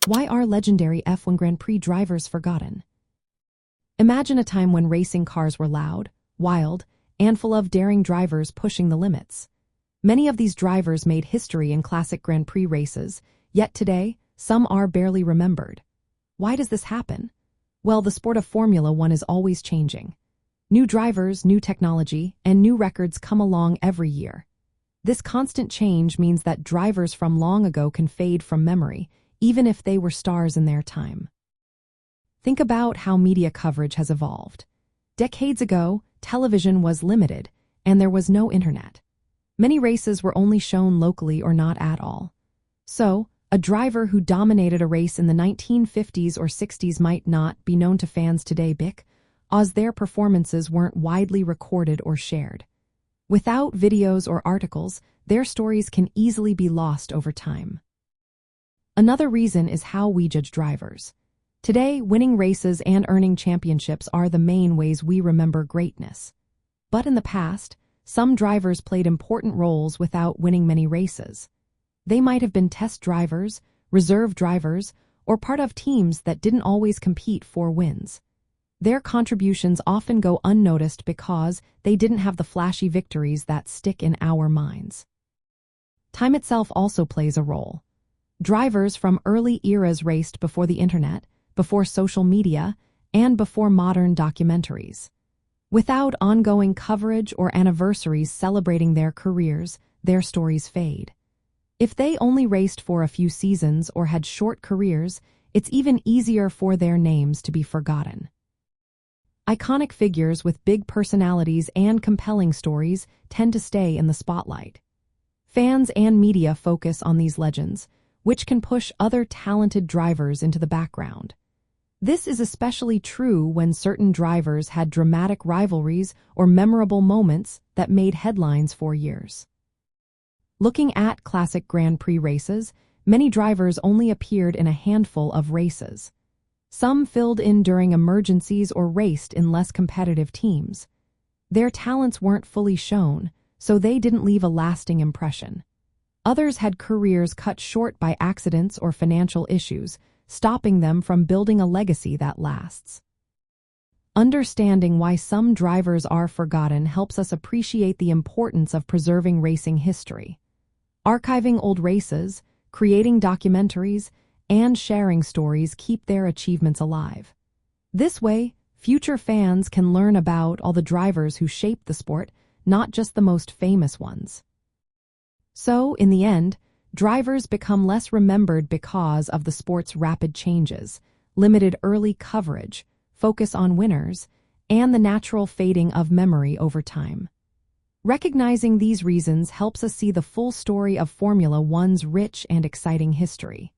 Why are legendary F1 Grand Prix drivers forgotten? Imagine a time when racing cars were loud, wild, and full of daring drivers pushing the limits. Many of these drivers made history in classic Grand Prix races, yet today, some are barely remembered. Why does this happen? Well, the sport of Formula One is always changing. New drivers, new technology, and new records come along every year. This constant change means that drivers from long ago can fade from memory, even if they were stars in their time. Think about how media coverage has evolved. Decades ago, television was limited, and there was no internet. Many races were only shown locally or not at all. So, a driver who dominated a race in the 1950s or 60s might not be known to fans today because their performances weren't widely recorded or shared. Without videos or articles, their stories can easily be lost over time. Another reason is how we judge drivers. Today, winning races and earning championships are the main ways we remember greatness. But in the past, some drivers played important roles without winning many races. They might have been test drivers, reserve drivers, or part of teams that didn't always compete for wins. Their contributions often go unnoticed because they didn't have the flashy victories that stick in our minds. Time itself also plays a role. Drivers from early eras raced before the internet, before social media, and before modern documentaries. Without ongoing coverage or anniversaries celebrating their careers, their stories fade. If they only raced for a few seasons or had short careers, it's even easier for their names to be forgotten. Iconic figures with big personalities and compelling stories tend to stay in the spotlight. Fans and media focus on these legends, which can push other talented drivers into the background. This is especially true when certain drivers had dramatic rivalries or memorable moments that made headlines for years. Looking at classic Grand Prix races, many drivers only appeared in a handful of races. Some filled in during emergencies or raced in less competitive teams. Their talents weren't fully shown, so they didn't leave a lasting impression. Others had careers cut short by accidents or financial issues, stopping them from building a legacy that lasts. Understanding why some drivers are forgotten helps us appreciate the importance of preserving racing history. Archiving old races, creating documentaries, and sharing stories keep their achievements alive. This way, future fans can learn about all the drivers who shaped the sport, not just the most famous ones. So, in the end, drivers become less remembered because of the sport's rapid changes, limited early coverage, focus on winners, and the natural fading of memory over time. Recognizing these reasons helps us see the full story of Formula One's rich and exciting history.